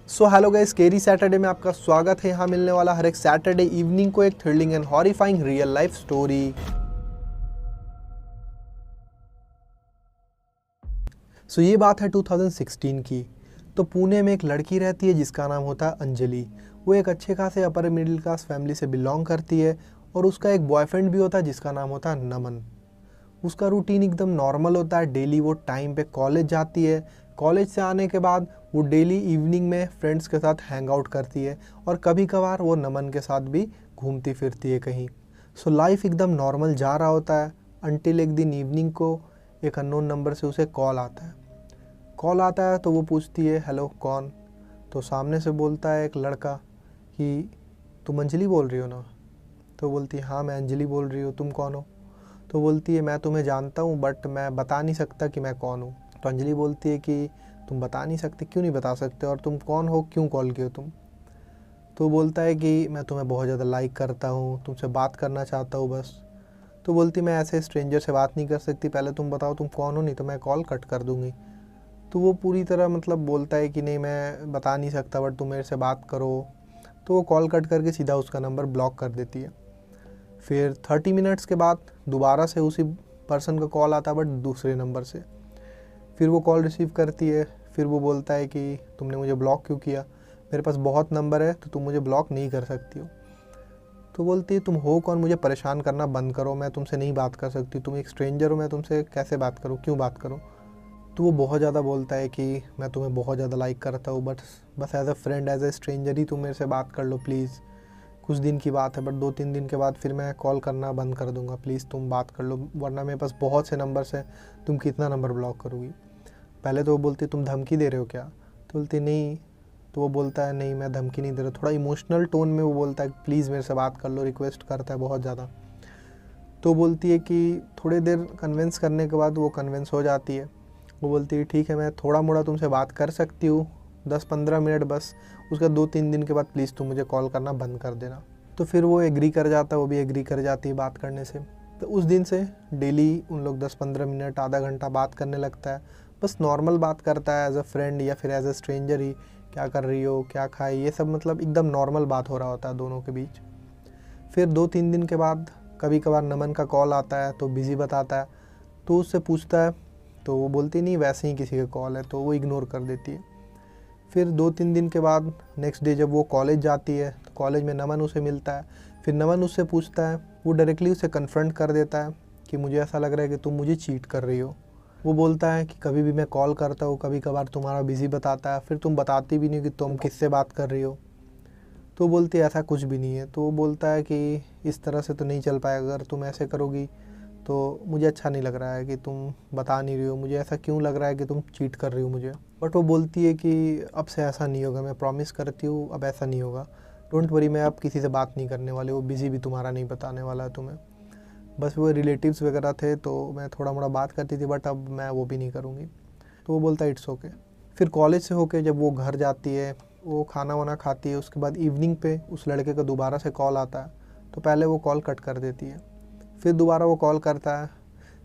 So hello guys, scary Saturday में आपका स्वागत है। यहाँ मिलने वाला हर एक सैटरडे इवनिंग को एक thrilling and horrifying real life story. So ये बात है 2016 की। तो पुणे में एक लड़की रहती है जिसका नाम होता है अंजलि। वो एक अच्छे खासे अपर मिडिल क्लास फैमिली से बिलोंग करती है और उसका एक बॉयफ्रेंड भी होता है जिसका नाम होता है नमन। उसका रूटीन एकदम नॉर्मल होता है। डेली वो टाइम पे कॉलेज जाती है। कॉलेज से आने के बाद वो डेली इवनिंग में फ्रेंड्स के साथ हैंग आउट करती है और कभी कभार वो नमन के साथ भी घूमती फिरती है कहीं। सो लाइफ एकदम नॉर्मल जा रहा होता है अनटिल एक दिन इवनिंग को एक अननोन नंबर से उसे कॉल आता है। तो वो पूछती है, हेलो कौन? तो सामने से बोलता है एक लड़का कि तुम अंजलि बोल रही हो ना? तो बोलती है, हाँ मैं अंजलि बोल रही हूँ, तुम कौन हो? तो बोलती है, मैं तुम्हें जानता हूँ बट मैं बता नहीं सकता कि मैं कौन हूँ। तो अंजलि बोलती है कि तुम बता नहीं सकते? क्यों नहीं बता सकते? और तुम कौन हो, क्यों कॉल किए हो तुम? तो बोलता है कि मैं तुम्हें बहुत ज़्यादा लाइक करता हूँ, तुमसे बात करना चाहता हूँ बस। तो बोलती, मैं ऐसे स्ट्रेंजर से बात नहीं कर सकती, पहले तुम बताओ तुम कौन हो, नहीं तो मैं कॉल कट कर दूँगी। तो वो पूरी तरह बोलता है कि नहीं मैं बता नहीं सकता बट तुम मेरे से बात करो। तो वो कॉल कट करके सीधा उसका नंबर ब्लॉक कर देती है। फिर 30 मिनट्स के बाद दोबारा से उसी पर्सन का कॉल आता है बट दूसरे नंबर से। फिर वो कॉल रिसीव करती है। फिर वो बोलता है कि तुमने मुझे ब्लॉक क्यों किया? मेरे पास बहुत नंबर है तो तुम मुझे ब्लॉक नहीं कर सकती हो। तो बोलती है, तुम हो कौन? मुझे परेशान करना बंद करो, मैं तुमसे नहीं बात कर सकती, तुम एक स्ट्रेंजर हो, मैं तुमसे कैसे बात करूँ, क्यों बात करूँ? तो वो बहुत ज़्यादा बोलता है कि मैं तुम्हें बहुत ज़्यादा लाइक करता हूँ बट बस as a friend, as a stranger ही तुम मेरे से बात कर लो प्लीज़। कुछ दिन की बात है बट 2-3 दिन के बाद फिर मैं कॉल करना बंद कर दूंगा, प्लीज़ तुम बात कर लो, वरना मेरे पास बहुत से नंबर्स हैं, तुम कितना नंबर ब्लॉक करोगी? पहले तो वो बोलती, तुम धमकी दे रहे हो क्या? तो बोलती नहीं। तो वो बोलता है, नहीं मैं धमकी नहीं दे रहा। थोड़ा इमोशनल टोन में वो बोलता है, प्लीज़ मेरे से बात कर लो, रिक्वेस्ट करता है बहुत ज़्यादा। तो बोलती है कि थोड़ी देर कन्विंस करने के बाद वो कन्विंस हो जाती है। वो बोलती है, ठीक है मैं थोड़ा मोड़ा तुमसे बात कर सकती हूँ, 10-15 मिनट बस। उसका 2-3 दिन के बाद प्लीज़ तुम मुझे कॉल करना बंद कर देना। तो फिर वो एग्री कर जाता है, वो भी एग्री कर जाती है बात करने से। तो उस दिन से डेली उन लोग 10-15 मिनट, आधा घंटा बात करने लगता है। बस नॉर्मल बात करता है एज अ फ्रेंड या फिर एज अ स्ट्रेंजर ही। क्या कर रही हो, क्या खाई, ये सब एकदम नॉर्मल बात हो रहा होता है दोनों के बीच। फिर 2-3 दिन के बाद कभी कभार नमन का कॉल आता है तो बिज़ी बताता है। तो उससे पूछता है तो वो बोलती नहीं वैसे ही किसी का कॉल है, तो वो इग्नोर कर देती है। फिर 2-3 दिन के बाद नेक्स्ट डे जब वो कॉलेज जाती है तो कॉलेज में नमन उसे मिलता है। फिर नमन उससे पूछता है, वो डायरेक्टली उसे कन्फ्रंट कर देता है कि मुझे ऐसा लग रहा है कि तुम मुझे चीट कर रही हो। वो बोलता है कि कभी भी मैं कॉल करता हूँ, कभी कभार तुम्हारा बिज़ी बताता है, फिर तुम बताती भी नहीं कि तुम किससे बात कर रही हो। तो बोलती है ऐसा कुछ भी नहीं है। तो वो बोलता है कि इस तरह से तो नहीं चल पाएगा, अगर तुम ऐसे करोगी तो मुझे अच्छा नहीं लग रहा है कि तुम बता नहीं रही हो, मुझे ऐसा क्यों लग रहा है कि तुम चीट कर रही हो मुझे। बट वो बोलती है कि अब से ऐसा नहीं होगा, मैं प्रॉमिस करती हूँ अब ऐसा नहीं होगा, डोंट वरी, मैं अब किसी से बात नहीं करने वाली, वो बिज़ी भी तुम्हारा नहीं बताने वाला है तुम्हें। बस वो रिलेटिव्स वगैरह थे तो मैं थोड़ा मोड़ा बात करती थी बट अब मैं वो भी नहीं करूँगी। तो वो बोलता है इट्स ओके। फिर कॉलेज से होके जब वो घर जाती है, वो खाना वाना खाती है, उसके बाद इवनिंग पे उस लड़के का दोबारा से कॉल आता है। तो पहले वो कॉल कट कर देती है। फिर दोबारा वो कॉल करता है।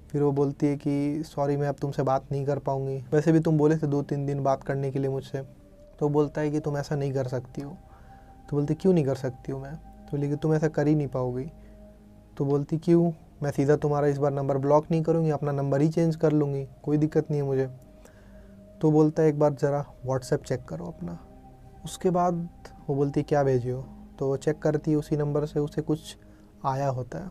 फिर वो बोलती है कि सॉरी मैं अब तुमसे बात नहीं कर पाऊँगी, वैसे भी तुम बोले थे 2-3 दिन बात करने के लिए मुझसे। तो बोलता है कि तुम ऐसा नहीं कर सकती हो। तो बोलती क्यों नहीं कर सकती हूँ मैं? तो बोली कि तुम ऐसा कर ही नहीं पाओगी। तो बोलती क्यों? मैं सीधा तुम्हारा इस बार नंबर ब्लॉक नहीं करूँगी, अपना नंबर ही चेंज कर लूँगी, कोई दिक्कत नहीं है मुझे। तो बोलता है एक बार ज़रा व्हाट्सएप चेक करो अपना। उसके बाद वो बोलती क्या भेजी हो? तो वो चेक करती है, उसी नंबर से उसे कुछ आया होता है।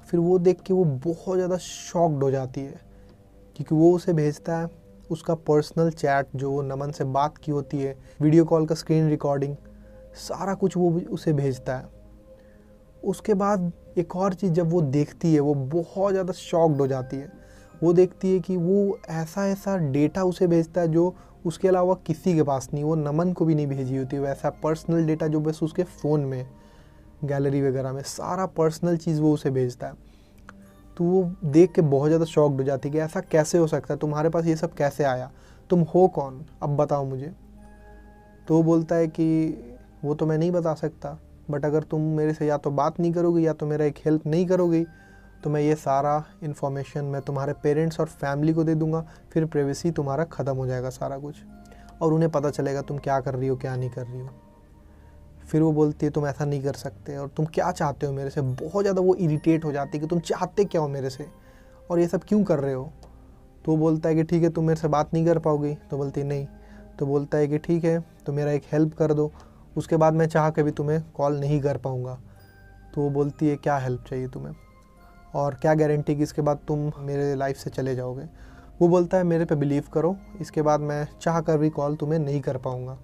फिर वो देख के वो बहुत ज़्यादा शॉक्ड हो जाती है क्योंकि वो उसे भेजता है उसका पर्सनल चैट, जो वो नमन से बात की होती है, वीडियो कॉल का स्क्रीन रिकॉर्डिंग, सारा कुछ वो उसे भेजता है। उसके बाद एक और चीज़ जब वो देखती है वो बहुत ज़्यादा शॉक्ड हो जाती है। वो देखती है कि वो ऐसा ऐसा डेटा उसे भेजता है जो उसके अलावा किसी के पास नहीं, वो नमन को भी नहीं भेजी होती, वैसा पर्सनल डेटा जो बस उसके फ़ोन में, गैलरी वगैरह में सारा पर्सनल चीज़ वो उसे भेजता है। तो वो देख के बहुत ज़्यादा शॉक्ड हो जाती है कि ऐसा कैसे हो सकता है, तुम्हारे पास ये सब कैसे आया, तुम हो कौन, अब बताओ मुझे। तो वो बोलता है कि वो तो मैं नहीं बता सकता बट अगर तुम मेरे से या तो बात नहीं करोगी या तो मेरा एक हेल्प नहीं करोगी तो मैं ये सारा इन्फॉर्मेशन मैं तुम्हारे पेरेंट्स और फैमिली को दे दूंगा, फिर प्राइवेसी तुम्हारा ख़त्म हो जाएगा सारा कुछ। और उन्हें पता चलेगा तुम क्या कर रही हो क्या नहीं कर रही हो। फिर वो बोलती है तुम ऐसा नहीं कर सकते और तुम क्या चाहते हो मेरे से। बहुत ज़्यादा वो इरिटेट हो जाती है कि तुम चाहते क्या हो मेरे से और ये सब क्यों कर रहे हो। तो वो बोलता है कि ठीक है तुम मेरे से बात नहीं कर पाओगी। तो बोलती नहीं। तो बोलता है कि ठीक है तो मेरा एक हेल्प कर दो, उसके बाद मैं चाह के भी तुम्हें कॉल नहीं कर पाऊँगा। तो वो बोलती है क्या हेल्प चाहिए तुम्हें और क्या गारंटी कि इसके बाद तुम मेरे लाइफ से चले जाओगे। वो बोलता है मेरे पे बिलीव करो, इसके बाद मैं चाह कर भी कॉल तुम्हें नहीं कर पाऊँगा।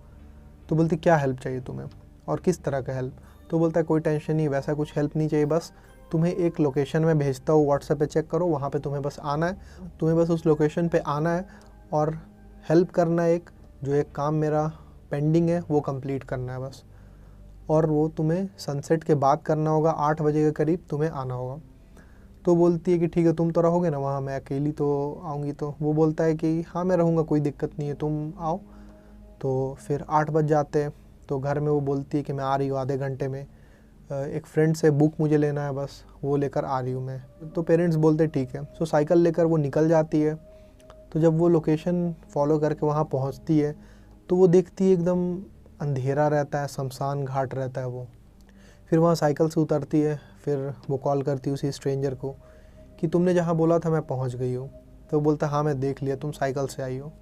तो बोलती क्या हेल्प चाहिए तुम्हें और किस तरह का हेल्प। तो बोलता है कोई टेंशन नहीं, वैसा कुछ हेल्प नहीं चाहिए, बस तुम्हें एक लोकेशन में भेजता हूँ, व्हाट्सएप पे चेक करो, वहाँ पे तुम्हें बस आना है, तुम्हें बस उस लोकेशन पे आना है और हेल्प करना है। एक जो एक काम मेरा पेंडिंग है वो कंप्लीट करना है बस, और वो तुम्हें सनसेट के बाद करना होगा, 8 बजे के करीब तुम्हें आना होगा। तो बोलती है कि ठीक है तुम तो रहोगे ना वहाँ, मैं अकेली तो आऊँगी। तो वो बोलता है कि हाँ मैं रहूँगा, कोई दिक्कत नहीं है, तुम आओ। तो फिर 8 बज जाते हैं। तो घर में वो बोलती है कि मैं आ रही हूँ आधे घंटे में, एक फ्रेंड से बुक मुझे लेना है, बस वो लेकर आ रही हूँ मैं। तो पेरेंट्स बोलते ठीक है। सो साइकिल लेकर वो निकल जाती है। तो जब वो लोकेशन फॉलो करके वहाँ पहुँचती है तो वो देखती है एकदम अंधेरा रहता है, शमशान घाट रहता है वो। फिर वहाँ साइकिल से उतरती है, फिर वो कॉल करती है उसी स्ट्रेंजर को कि तुमने जहाँ बोला था मैं पहुँच गई हूँ। तो वो बोलता है हाँ मैं देख लिया, तुम साइकिल से आई हो।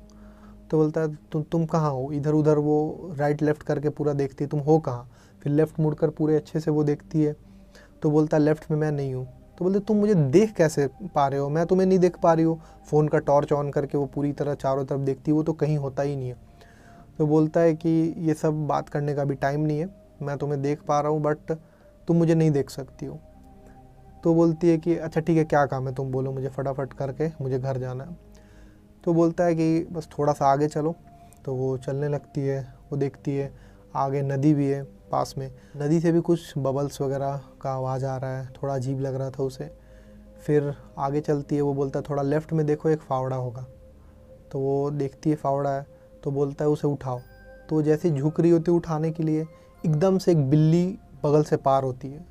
तो बोलता है तुम कहाँ हो। इधर उधर वो राइट लेफ़्ट करके पूरा देखती है, तुम हो कहाँ। फिर लेफ़्ट मुड़कर पूरे अच्छे से वो देखती है। तो बोलता है लेफ़्ट में मैं नहीं हूँ। तो बोलते तुम मुझे देख कैसे पा रहे हो, मैं तुम्हें नहीं देख पा रही हूँ। फ़ोन का टॉर्च ऑन करके वो पूरी तरह चारों तरफ देखती है, वो तो कहीं होता ही नहीं है। तो बोलता है कि ये सब बात करने का भी टाइम नहीं है, मैं तुम्हें देख पा रहा हूँ बट तुम मुझे नहीं देख सकती हो। तो बोलती है कि अच्छा ठीक है क्या काम है तुम बोलो, मुझे फटाफट करके मुझे घर जाना है। तो बोलता है कि बस थोड़ा सा आगे चलो। तो वो चलने लगती है। वो देखती है आगे नदी भी है पास में, नदी से भी कुछ बबल्स वगैरह का आवाज़ आ रहा है, थोड़ा अजीब लग रहा था उसे। फिर आगे चलती है। वो बोलता है थोड़ा लेफ़्ट में देखो एक फावड़ा होगा। तो वो देखती है फावड़ा है। तो बोलता है उसे उठाओ। तो जैसे झुक रही होती है उठाने के लिए, एकदम से एक बिल्ली बगल से पार होती है।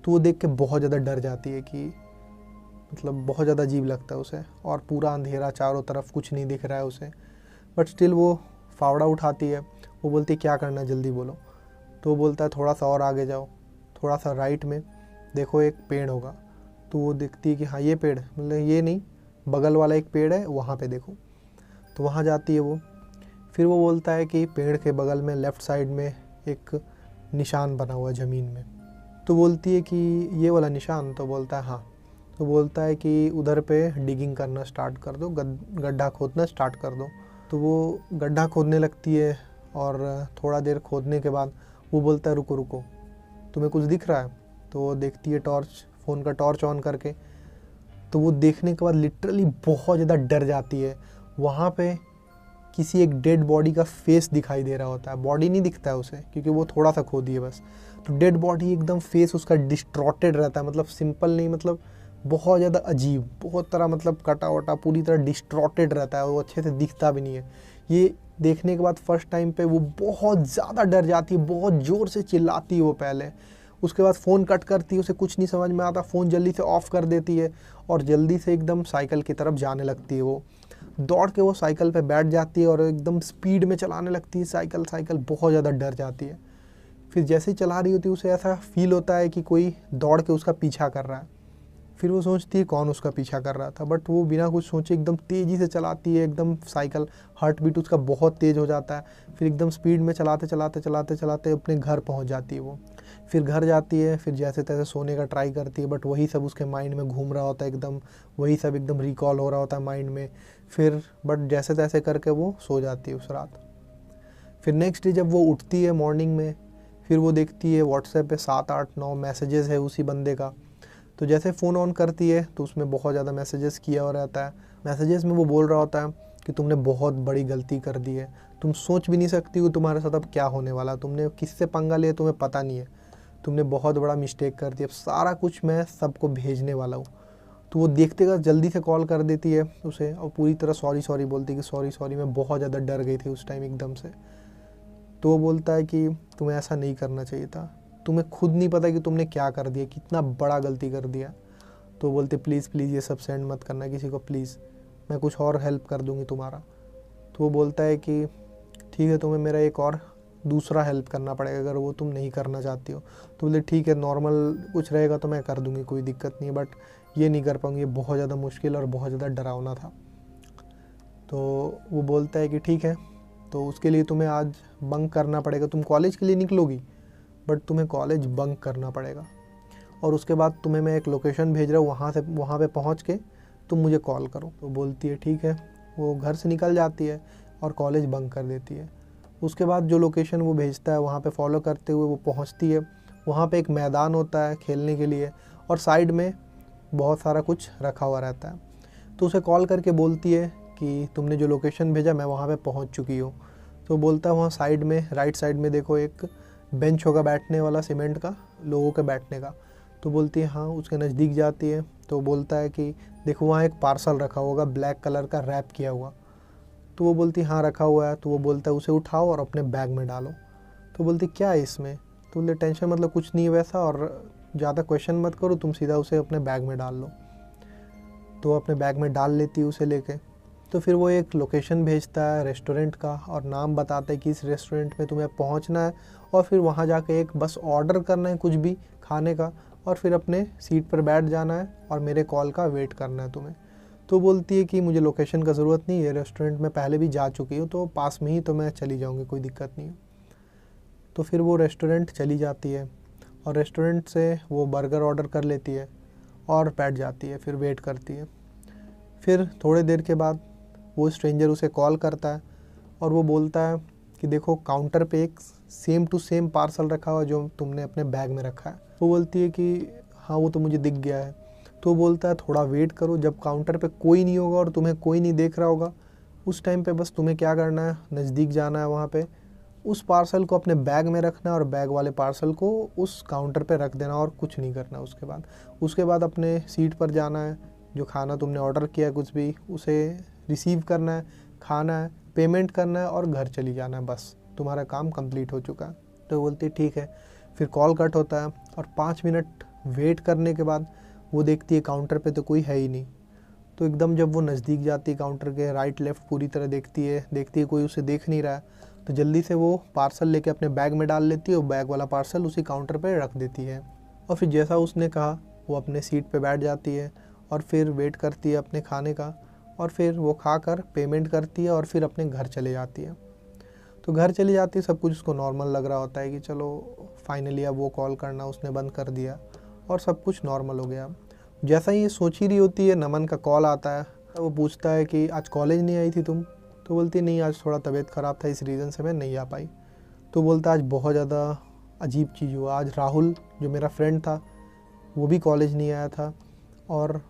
तो वो देख के बहुत ज़्यादा डर जाती है कि मतलब बहुत ज़्यादा अजीब लगता है उसे, और पूरा अंधेरा, चारों तरफ कुछ नहीं दिख रहा है उसे। बट स्टिल वो फावड़ा उठाती है। वो बोलती है क्या करना है जल्दी बोलो। तो वो बोलता है थोड़ा सा और आगे जाओ, थोड़ा सा राइट में देखो एक पेड़ होगा। तो वो देखती है कि हाँ ये पेड़, मतलब ये नहीं, बगल वाला एक पेड़ है वहाँ पे देखो। तो वहाँ जाती है वो। फिर वो बोलता है कि पेड़ के बगल में लेफ़्ट साइड में एक निशान बना हुआ है ज़मीन में। तो बोलती है कि ये वाला निशान। तो बोलता है हाँ। तो बोलता है कि उधर पे डिगिंग करना स्टार्ट कर दो, गड्ढा खोदना स्टार्ट कर दो। तो वो गड्ढा खोदने लगती है और थोड़ा देर खोदने के बाद वो बोलता है रुको रुको, तुम्हें कुछ दिख रहा है। तो वो देखती है टॉर्च, फ़ोन का टॉर्च ऑन करके। तो वो देखने के बाद लिटरली बहुत ज़्यादा डर जाती है। वहाँ पे किसी एक डेड बॉडी का फेस दिखाई दे रहा होता है। बॉडी नहीं दिखता है उसे क्योंकि वो थोड़ा सा खो दिए बस। तो डेड बॉडी एकदम फेस उसका डिस्ट्रॉटेड रहता है, मतलब सिंपल नहीं, मतलब बहुत ज़्यादा अजीब, बहुत तरह मतलब कटा वटा पूरी तरह डिस्ट्रॉटेड रहता है, वो अच्छे से दिखता भी नहीं है। ये देखने के बाद फर्स्ट टाइम पे वो बहुत ज़्यादा डर जाती है, बहुत ज़ोर से चिल्लाती है वो पहले। उसके बाद फ़ोन कट करती है, उसे कुछ नहीं समझ में आता, फ़ोन जल्दी से ऑफ़ कर देती है और जल्दी से एकदम साइकिल की तरफ जाने लगती है। वो दौड़ के वो साइकिल पे बैठ जाती है और एकदम स्पीड में चलाने लगती है साइकिल। साइकिल बहुत ज़्यादा डर जाती है। फिर जैसे ही चला रही होती है उसे ऐसा फील होता है कि कोई दौड़ के उसका पीछा कर रहा है। फिर वो सोचती है कौन उसका पीछा कर रहा था, बट वो बिना कुछ सोचे एकदम तेज़ी से चलाती है। एकदम साइकिल, हार्ट बीट उसका बहुत तेज़ हो जाता है। फिर एकदम स्पीड में चलाते चलाते चलाते चलाते अपने घर पहुंच जाती है वो। फिर घर जाती है, फिर जैसे तैसे सोने का ट्राई करती है, बट वही सब उसके माइंड में घूम रहा होता है, एकदम वही सब एकदम रिकॉल हो रहा होता है माइंड में। फिर बट जैसे तैसे करके वो सो जाती है उस रात। फिर नेक्स्ट डे जब वो उठती है मॉर्निंग में, फिर वो देखती है व्हाट्सएप पे 7-8-9 मैसेजेस है उसी बंदे का। तो जैसे फ़ोन ऑन करती है तो उसमें बहुत ज़्यादा मैसेजेस किया हो रहता है। मैसेजेस में वो बोल रहा होता है कि तुमने बहुत बड़ी गलती कर दी है, तुम सोच भी नहीं सकती हो तुम्हारे साथ अब क्या होने वाला, तुमने किससे पंगा लिया तुम्हें पता नहीं है, तुमने बहुत बड़ा मिस्टेक कर दिया, अब सारा कुछ मैं सबको भेजने वाला हूँ। तो वो देखते का जल्दी से कॉल कर देती है उसे और पूरी तरह सॉरी सॉरी बोलती है कि सॉरी सॉरी, मैं बहुत ज़्यादा डर गई थी उस टाइम एकदम से। तो वो बोलता है कि तुम्हें ऐसा नहीं करना चाहिए था, तुम्हें खुद नहीं पता कि तुमने क्या कर दिया, कितना बड़ा गलती कर दिया। तो बोलते प्लीज़ प्लीज़ ये सब सेंड मत करना किसी को प्लीज़, मैं कुछ और हेल्प कर दूँगी तुम्हारा। तो वो बोलता है कि ठीक है, तुम्हें मेरा एक और दूसरा हेल्प करना पड़ेगा अगर वो तुम नहीं करना चाहती हो। तो बोले ठीक है, नॉर्मल कुछ रहेगा तो मैं कर दूँगी, कोई दिक्कत नहीं है, बट ये नहीं कर पाऊँगी, ये बहुत ज़्यादा मुश्किल और बहुत ज़्यादा डरावना था। तो वो बोलता है कि ठीक है, तो उसके लिए तुम्हें आज बंक करना पड़ेगा, तुम कॉलेज के लिए निकलोगी बट तुम्हें कॉलेज बंक करना पड़ेगा, और उसके बाद तुम्हें मैं एक लोकेशन भेज रहा हूँ, वहाँ पे पहुँच के तुम मुझे कॉल करो। तो बोलती है ठीक है, वो घर से निकल जाती है और कॉलेज बंक कर देती है। उसके बाद जो लोकेशन वो भेजता है वहाँ पे फॉलो करते हुए वो पहुँचती है। वहाँ पे एक मैदान होता है खेलने के लिए और साइड में बहुत सारा कुछ रखा हुआ रहता है। तो उसे कॉल करके बोलती है कि तुमने जो लोकेशन भेजा मैं वहाँ पे पहुँच चुकी हूँ। तो बोलता है वहाँ साइड में, राइट साइड में देखो एक बेंच होगा बैठने वाला, सीमेंट का, लोगों के बैठने का। तो बोलती है हाँ। उसके नज़दीक जाती है तो बोलता है कि देखो वहाँ एक पार्सल रखा होगा ब्लैक कलर का, रैप किया हुआ। तो वो बोलती हाँ रखा हुआ है। तो वो बोलता है उसे उठाओ और अपने बैग में डालो। तो बोलती क्या है इसमें? तो बोले टेंशन मतलब कुछ नहीं है वैसा, और ज़्यादा क्वेश्चन मत करो, तुम सीधा उसे अपने बैग में डाल लो। तो अपने बैग में डाल लेती है उसे लेके। तो फिर वो एक लोकेशन भेजता है रेस्टोरेंट का और नाम बताता है कि इस रेस्टोरेंट में तुम्हें पहुंचना है और फिर वहां जाके एक बस ऑर्डर करना है कुछ भी खाने का, और फिर अपने सीट पर बैठ जाना है और मेरे कॉल का वेट करना है तुम्हें। तो बोलती है कि मुझे लोकेशन का ज़रूरत नहीं है, रेस्टोरेंट में पहले भी जा चुकी हूँ तो पास में ही, तो मैं चली जाऊँगी, कोई दिक्कत नहीं है। तो फिर वो रेस्टोरेंट चली जाती है और रेस्टोरेंट से वो बर्गर ऑर्डर कर लेती है और बैठ जाती है, फिर वेट करती है। फिर थोड़ी देर के बाद वो स्ट्रेंजर उसे कॉल करता है और वो बोलता है कि देखो काउंटर पे एक सेम टू सेम पार्सल रखा हुआ जो तुमने अपने बैग में रखा है। वो बोलती है कि हाँ वो तो मुझे दिख गया है। तो बोलता है थोड़ा वेट करो, जब काउंटर पे कोई नहीं होगा और तुम्हें कोई नहीं देख रहा होगा उस टाइम पे बस तुम्हें क्या करना है, नज़दीक जाना है, वहाँ पे उस पार्सल को अपने बैग में रखना है और बैग वाले पार्सल को उस काउंटर पे रख देना और कुछ नहीं करना। उसके बाद अपने सीट पर जाना है, जो खाना तुमने ऑर्डर किया है कुछ भी उसे रिसीव करना है, खाना है, पेमेंट करना है और घर चली जाना है, बस तुम्हारा काम कंप्लीट हो चुका है। तो बोलती है ठीक है। फिर कॉल कट होता है और 5 मिनट वेट करने के बाद वो देखती है काउंटर पे तो कोई है ही नहीं। तो एकदम जब वो नज़दीक जाती है काउंटर के, राइट लेफ़्ट पूरी तरह देखती है कोई उसे देख नहीं रहा है, तो जल्दी से वो पार्सल लेके अपने बैग में डाल लेती है और बैग वाला पार्सल उसी काउंटर पे रख देती है। और फिर जैसा उसने कहा वो अपने सीट पे बैठ जाती है और फिर वेट करती है अपने खाने का, और फिर वो खाकर पेमेंट करती है और फिर अपने घर चले जाती है। तो घर चली जाती है, सब कुछ उसको नॉर्मल लग रहा होता है कि चलो फाइनली अब वो कॉल करना उसने बंद कर दिया और सब कुछ नॉर्मल हो गया। जैसा ही ये सोच ही रही होती है, नमन का कॉल आता है। वो पूछता है कि आज कॉलेज नहीं आई थी तुम? तो बोलती नहीं, आज थोड़ा तबीयत ख़राब था, इस रीज़न से मैं नहीं आ पाई। तो बोलता आज बहुत ज़्यादा अजीब चीज़ हुआ, आज राहुल जो मेरा फ्रेंड था वो भी कॉलेज नहीं आया था और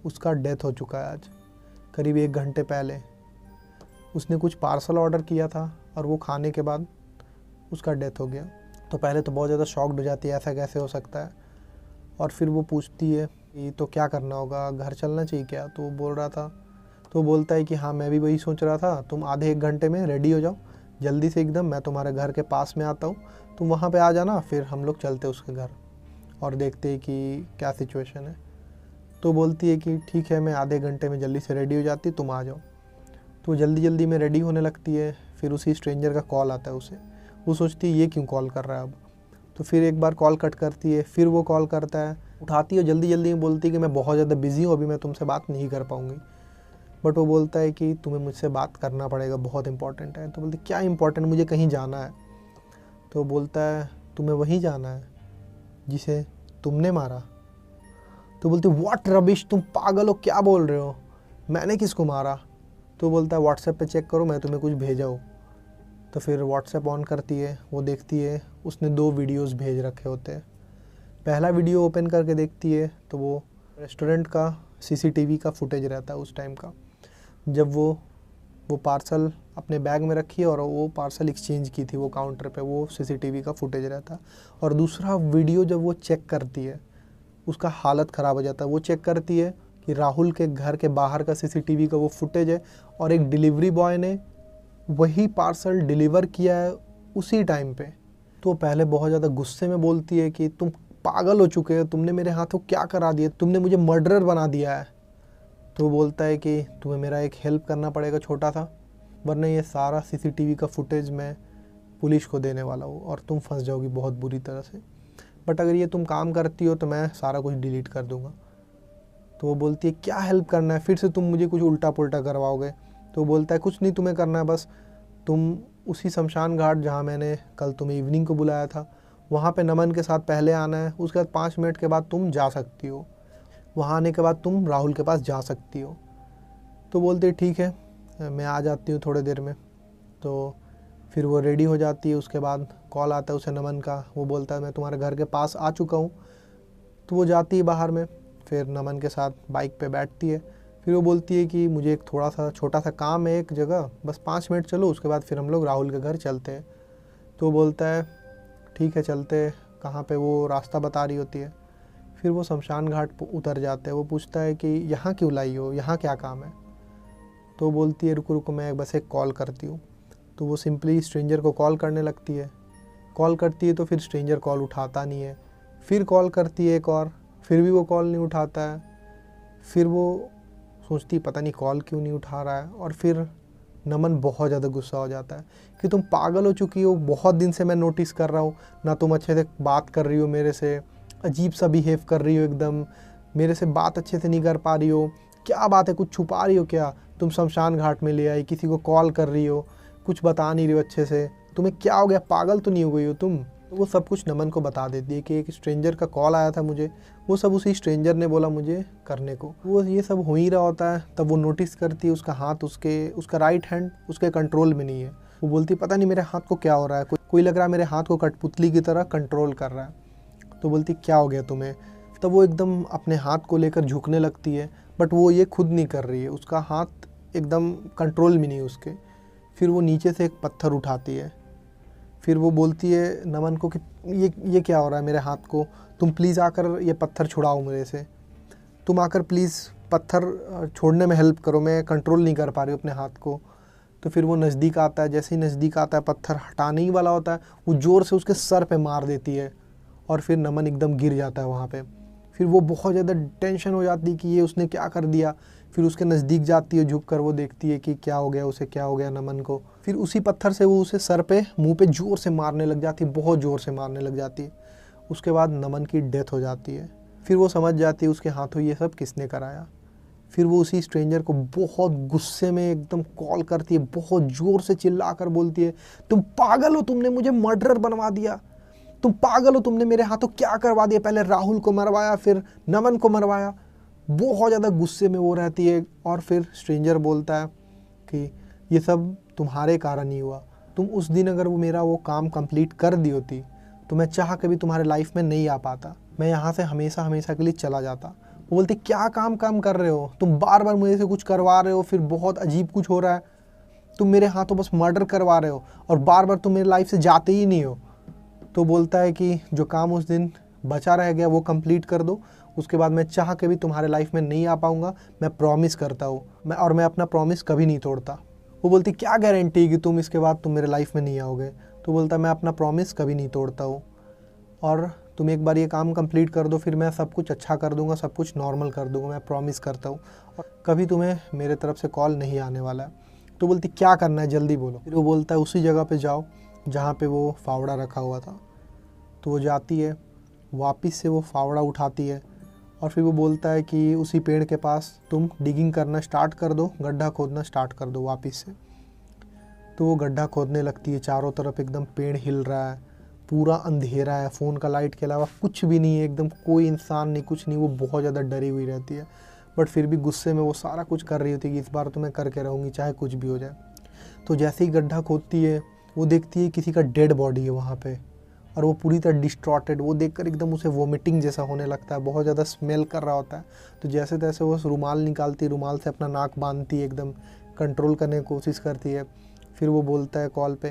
उसका डेथ हो चुका है आज करीब 1 घंटे पहले। उसने कुछ पार्सल ऑर्डर किया था और वो खाने के बाद उसका डेथ हो गया। तो पहले तो बहुत ज़्यादा शॉक्ड हो जाती है, ऐसा कैसे हो सकता है। और फिर वो पूछती है कि तो क्या करना होगा, घर चलना चाहिए क्या? तो वो बोल रहा था, तो बोलता है कि हाँ मैं भी वही सोच रहा था, तुम आधे 1 घंटे में रेडी हो जाओ जल्दी से, एकदम मैं तुम्हारे घर के पास में आता हूँ, तुम वहाँ पे आ जाना, फिर हम लोग चलते उसके घर और देखते हैं कि क्या सिचुएशन है। तो बोलती है कि ठीक है, मैं आधे घंटे में जल्दी से रेडी हो जाती, तुम आ जाओ। तो जल्दी जल्दी में रेडी होने लगती है। फिर उसी स्ट्रेंजर का कॉल आता है उसे। वो सोचती है ये क्यों कॉल कर रहा है अब। तो फिर एक बार कॉल कट करती है, फिर वो कॉल करता है, उठाती है, जल्दी जल्दी में बोलती है कि मैं बहुत ज़्यादा बिज़ी हूँ, अभी मैं तुमसे बात नहीं कर पाऊँगी। बट वो बोलता है कि तुम्हें मुझसे बात करना पड़ेगा, बहुत इंपॉर्टेंट है। तो बोलती क्या इंपॉर्टेंट, मुझे कहीं जाना है। तो बोलता है तुम्हें वहीं जाना है जिसे तुमने मारा। तो बोलती व्हाट रबिश, तुम पागल हो, क्या बोल रहे हो, मैंने किसको मारा? तो बोलता है व्हाट्सएप पे चेक करो, मैं तुम्हें कुछ भेजा हो। तो फिर व्हाट्सएप ऑन करती है, वो देखती है उसने 2 वीडियोस भेज रखे होते हैं। पहला वीडियो ओपन करके देखती है तो वो रेस्टोरेंट का सीसीटीवी का फुटेज रहता है उस टाइम का, जब वो पार्सल अपने बैग में रखी है और वो पार्सल एक्सचेंज की थी वो काउंटर पे, वो सीसीटीवी का फुटेज रहता है। और दूसरा वीडियो जब वो चेक करती है उसका हालत ख़राब हो जाता है। वो चेक करती है कि राहुल के घर के बाहर का सीसीटीवी का वो फुटेज है और एक डिलीवरी बॉय ने वही पार्सल डिलीवर किया है उसी टाइम पे। तो पहले बहुत ज़्यादा गुस्से में बोलती है कि तुम पागल हो चुके हो, तुमने मेरे हाथों क्या करा दिया, तुमने मुझे मर्डरर बना दिया है। तो बोलता है कि तुम्हें मेरा एक हेल्प करना पड़ेगा छोटा सा, वरना ये सारा सीसीटीवी का फुटेज मैं पुलिस को देने वाला हूँ और तुम फंस जाओगी बहुत बुरी तरह से। बट अगर ये तुम काम करती हो तो मैं सारा कुछ डिलीट कर दूँगा। तो वो बोलती है क्या हेल्प करना है, फिर से तुम मुझे कुछ उल्टा पुल्टा करवाओगे। तो वो बोलता है कुछ नहीं तुम्हें करना है, बस तुम उसी शमशान घाट जहाँ मैंने कल तुम्हें इवनिंग को बुलाया था वहाँ पे नमन के साथ पहले आना है। उसके बाद 5 मिनट के बाद तुम जा सकती हो, वहाँ आने के बाद तुम राहुल के पास जा सकती हो। तो बोलते ठीक है मैं आ जाती हूँ थोड़ी देर में। तो फिर वो रेडी हो जाती है। उसके बाद कॉल आता है उसे नमन का, वो बोलता है मैं तुम्हारे घर के पास आ चुका हूँ। तो वो जाती है बाहर में, फिर नमन के साथ बाइक पे बैठती है। फिर वो बोलती है कि मुझे एक थोड़ा सा छोटा सा काम है एक जगह, बस 5 मिनट चलो, उसके बाद फिर हम लोग राहुल के घर चलते हैं। तो वो बोलता है ठीक है चलते। कहाँ पे वो रास्ता बता रही होती है। फिर वो शमशान घाट उतर जाते हैं। वो पूछता है कि यहाँ क्यों लाई हो, यहाँ क्या काम है। तो बोलती है रुको रुको मैं बस एक कॉल करती हूँ। तो वो सिंपली स्ट्रेंजर को कॉल करने लगती है। कॉल करती है तो फिर स्ट्रेंजर कॉल उठाता नहीं है। फिर कॉल करती है एक और, फिर भी वो कॉल नहीं उठाता है। फिर वो सोचती पता नहीं कॉल क्यों नहीं उठा रहा है। और फिर नमन बहुत ज़्यादा गुस्सा हो जाता है कि तुम पागल हो चुकी हो, बहुत दिन से मैं नोटिस कर रहा हूँ, ना तुम अच्छे से बात कर रही हो मेरे से, अजीब सा बिहेव कर रही हो एकदम, मेरे से बात अच्छे से नहीं कर पा रही हो, क्या बात है कुछ छुपा रही हो क्या, तुम शमशान घाट में ले आई, किसी को कॉल कर रही हो, कुछ बता नहीं रही हो अच्छे से, तुम्हें क्या हो गया, पागल तो नहीं हो गई हो तुम। तो वो सब कुछ नमन को बता देती है कि एक स्ट्रेंजर का कॉल आया था मुझे, वो सब उसी स्ट्रेंजर ने बोला मुझे करने को। वो ये सब हो ही रहा होता है तब वो नोटिस करती है उसका हाथ उसका राइट हैंड उसके कंट्रोल में नहीं है। वो बोलती पता नहीं मेरे हाथ को क्या हो रहा है, कोई लग रहा है मेरे हाथ को कठपुतली की तरह कंट्रोल कर रहा है। तो बोलती क्या हो गया तुम्हें। तब वो एकदम अपने हाथ को लेकर झुकने लगती है, बट वो ये खुद नहीं कर रही है, उसका हाथ एकदम कंट्रोल में नहीं उसके। फिर वो नीचे से एक पत्थर उठाती है। फिर वो बोलती है नमन को कि ये क्या हो रहा है मेरे हाथ को, तुम प्लीज़ आकर ये पत्थर छुड़ाओ मेरे से, तुम आकर प्लीज़ पत्थर छोड़ने में हेल्प करो, मैं कंट्रोल नहीं कर पा रही हूँ अपने हाथ को। तो फिर वो नज़दीक आता है, जैसे ही नज़दीक आता है पत्थर हटाने ही वाला होता है, वो ज़ोर से उसके सर पे मार देती है और फिर नमन एकदम गिर जाता है वहाँ पे। फिर वो बहुत ज़्यादा टेंशन हो जाती है कि ये उसने क्या कर दिया। फिर उसके नज़दीक जाती है, झुक कर वो देखती है कि क्या हो गया उसे, क्या हो गया नमन को। फिर उसी पत्थर से वो उसे सर पे मुंह पे ज़ोर से मारने लग जाती है, बहुत ज़ोर से मारने लग जाती है। उसके बाद नमन की डेथ हो जाती है। फिर वो समझ जाती है उसके हाथों ये सब किसने कराया। फिर वो उसी स्ट्रेंजर को बहुत गुस्से में एकदम कॉल करती है, बहुत ज़ोर से चिल्ला कर बोलती है तुम पागल हो, तुमने मुझे मर्डरर बनवा दिया, तुम पागल हो, तुमने मेरे हाथों क्या करवा दिया, पहले राहुल को मरवाया फिर नमन को मरवाया। बहुत ज़्यादा गुस्से में वो रहती है। और फिर स्ट्रेंजर बोलता है कि ये सब तुम्हारे कारण ही हुआ, तुम उस दिन अगर वो काम कंप्लीट कर दी होती तो मैं चाह कभी तुम्हारे लाइफ में नहीं आ पाता, मैं यहाँ से हमेशा हमेशा के लिए चला जाता। वो बोलते क्या काम कर रहे हो, तुम बार बार मुझे से कुछ करवा रहे हो, फिर बहुत अजीब कुछ हो रहा है, तुम मेरे हाथों बस मर्डर करवा रहे हो और बार बार तुम मेरे लाइफ से जाते ही नहीं हो। तो बोलता है कि जो काम उस दिन बचा रह गया वो कंप्लीट कर दो, उसके बाद मैं चाह के भी तुम्हारे लाइफ में नहीं आ पाऊँगा, मैं प्रॉमिस करता हूँ, मैं अपना प्रॉमिस कभी नहीं तोड़ता। वो बोलती क्या गारंटी है कि तुम इसके बाद तुम मेरे लाइफ में नहीं आओगे। तो बोलता मैं अपना प्रॉमिस कभी नहीं तोड़ता हूँ और तुम एक बार ये काम कंप्लीट कर दो, फिर मैं सब कुछ अच्छा कर दूँगा, सब कुछ नॉर्मल कर दूँगा, मैं प्रॉमिस करता हूँ, और कभी तुम्हें मेरे तरफ से कॉल नहीं आने वाला है। तो बोलती क्या करना है जल्दी बोलो। फिर वो बोलता है उसी जगह पे जाओ जहाँ पे वो फावड़ा रखा हुआ था। तो वो जाती है, वापस से वो फावड़ा उठाती है और फिर वो बोलता है कि उसी पेड़ के पास तुम डिगिंग करना स्टार्ट कर दो, गड्ढा खोदना स्टार्ट कर दो वापस से। तो वो गड्ढा खोदने लगती है, चारों तरफ एकदम पेड़ हिल रहा है, पूरा अंधेरा है, फ़ोन का लाइट के अलावा कुछ भी नहीं है, एकदम कोई इंसान नहीं, कुछ नहीं। वो बहुत ज़्यादा डरी हुई रहती है, बट फिर भी गुस्से में वो सारा कुछ कर रही होती है कि इस बार तो मैं करके रहूँगी चाहे कुछ भी हो जाए। तो जैसे ही गड्ढा खोदती है वो देखती है किसी का डेड बॉडी है वहाँ पे और वो पूरी तरह डिस्ट्रॉटेड। वो देखकर एकदम उसे वोमिटिंग जैसा होने लगता है, बहुत ज़्यादा स्मेल कर रहा होता है। तो जैसे तैसे वो रुमाल निकालती, रुमाल से अपना नाक बांधती है, एकदम कंट्रोल करने की कोशिश करती है। फिर वो बोलता है कॉल पे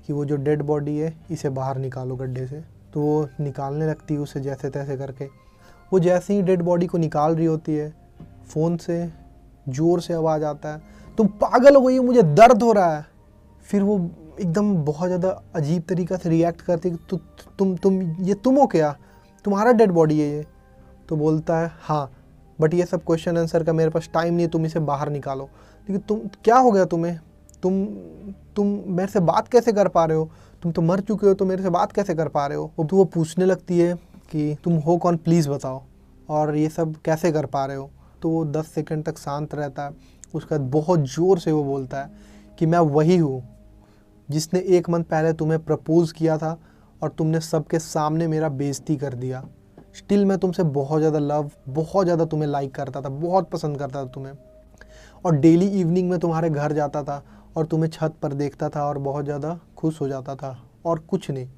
कि वो जो डेड बॉडी है इसे बाहर निकालो गड्ढे से। तो वो निकालने लगती है उसे जैसे तैसे करके। वो जैसे ही डेड बॉडी को निकाल रही होती है, फ़ोन से ज़ोर से आवाज़ आता है तुम पागल हो गई हो, मुझे दर्द हो रहा है। फिर वो एकदम बहुत ज़्यादा अजीब तरीक़ा से रिएक्ट करती है कि तुम हो क्या, तुम्हारा डेड बॉडी है ये। तो बोलता है हाँ, बट ये सब क्वेश्चन आंसर का मेरे पास टाइम नहीं है, तुम इसे बाहर निकालो। लेकिन तुम क्या हो गया तुम्हें, तुम मेरे से बात कैसे कर पा रहे हो, तुम तो मर चुके हो तो मेरे से बात कैसे कर पा रहे हो। तो वो पूछने लगती है कि तुम हो कौन, प्लीज़ बताओ, और ये सब कैसे कर पा रहे हो। तो वो 10 सेकंड तक शांत रहता है। उसके बाद बहुत ज़ोर से वो बोलता है कि मैं वही हूँ जिसने 1 मंथ पहले तुम्हें प्रपोज़ किया था और तुमने सबके सामने मेरा बेइज्जती कर दिया। स्टिल मैं तुमसे बहुत ज़्यादा बहुत ज़्यादा तुम्हें लाइक करता था, बहुत पसंद करता था तुम्हें, और डेली इवनिंग में तुम्हारे घर जाता था और तुम्हें छत पर देखता था और बहुत ज़्यादा खुश हो जाता था। और कुछ नहीं,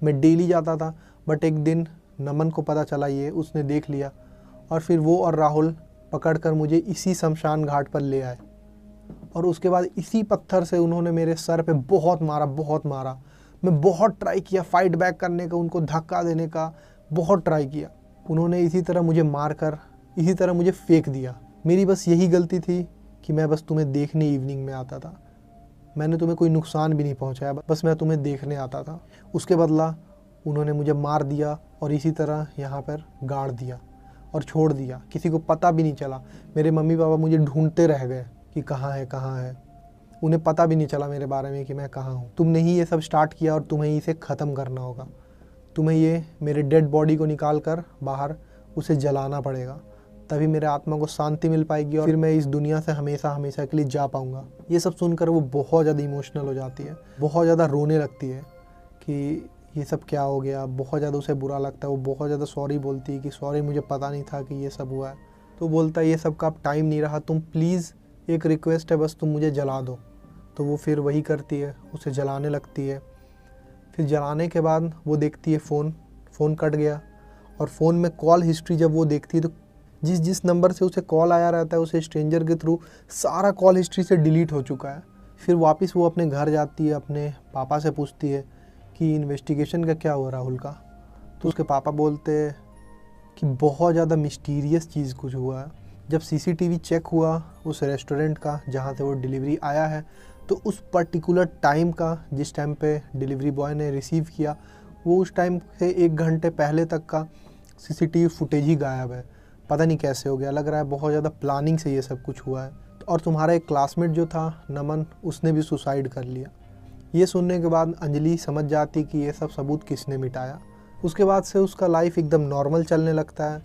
मैं डेली जाता था, बट एक दिन नमन को पता चला, ये उसने देख लिया, और फिर वो और राहुल पकड़कर मुझे इसी शमशान घाट पर ले आए। और उसके बाद इसी पत्थर से उन्होंने मेरे सर पे बहुत मारा। मैं बहुत ट्राई किया फाइट बैक करने का, उनको धक्का देने का बहुत ट्राई किया। उन्होंने इसी तरह मुझे मारकर इसी तरह मुझे फेंक दिया। मेरी बस यही गलती थी कि मैं बस तुम्हें देखने इवनिंग में आता था। मैंने तुम्हें कोई नुकसान भी नहीं पहुंचाया, बस मैं तुम्हें देखने आता था। उसके बदला उन्होंने मुझे मार दिया और इसी तरह यहाँ पर गाड़ दिया और छोड़ दिया। किसी को पता भी नहीं चला। मेरे मम्मी पापा मुझे ढूंढते रह गए कि कहाँ है। उन्हें पता भी नहीं चला मेरे बारे में कि मैं कहाँ हूँ। तुमने ही ये सब स्टार्ट किया और तुम्हें ही इसे ख़त्म करना होगा। तुम्हें ये मेरे डेड बॉडी को निकाल कर बाहर उसे जलाना पड़ेगा, तभी मेरे आत्मा को शांति मिल पाएगी और फिर मैं इस दुनिया से हमेशा के लिए जा पाऊँगा। ये सब सुनकर वो बहुत ज़्यादा इमोशनल हो जाती है, बहुत ज़्यादा रोने लगती है कि ये सब क्या हो गया। बहुत ज़्यादा उसे बुरा लगता है। वो बहुत ज़्यादा सॉरी बोलती है कि सॉरी, मुझे पता नहीं था कि ये सब हुआ है। तो बोलता है ये सब का अब टाइम नहीं रहा, तुम प्लीज़, एक रिक्वेस्ट है, बस तुम मुझे जला दो। तो वो फिर वही करती है, उसे जलाने लगती है। फिर जलाने के बाद वो देखती है फ़ोन कट गया, और फ़ोन में कॉल हिस्ट्री जब वो देखती है तो जिस नंबर से उसे कॉल आया रहता है उसे स्ट्रेंजर के थ्रू सारा कॉल हिस्ट्री से डिलीट हो चुका है। फिर वापस वो अपने घर जाती है, अपने पापा से पूछती है कि इन्वेस्टिगेशन का क्या हुआ राहुल का। तो उसके पापा बोलते हैं कि बहुत ज़्यादा मिस्टीरियस चीज़ कुछ हुआ है। जब सीसीटीवी चेक हुआ उस रेस्टोरेंट का जहाँ से वो डिलीवरी आया है, तो उस पर्टिकुलर टाइम का, जिस टाइम पे डिलीवरी बॉय ने रिसीव किया, वो उस टाइम से 1 घंटे पहले तक का सीसीटीवी फुटेज ही गायब है। पता नहीं कैसे हो गया, लग रहा है बहुत ज़्यादा प्लानिंग से ये सब कुछ हुआ है। और तुम्हारा एक क्लासमेट जो था नमन, उसने भी सुसाइड कर लिया। ये सुनने के बाद अंजलि समझ जाती कि ये सब सबूत किसने मिटाया। उसके बाद से उसका लाइफ एकदम नॉर्मल चलने लगता है,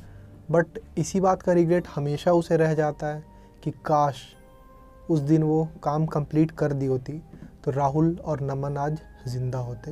बट इसी बात का रिग्रेट हमेशा उसे रह जाता है कि काश उस दिन वो काम कंप्लीट कर दी होती तो राहुल और नमन आज ज़िंदा होते।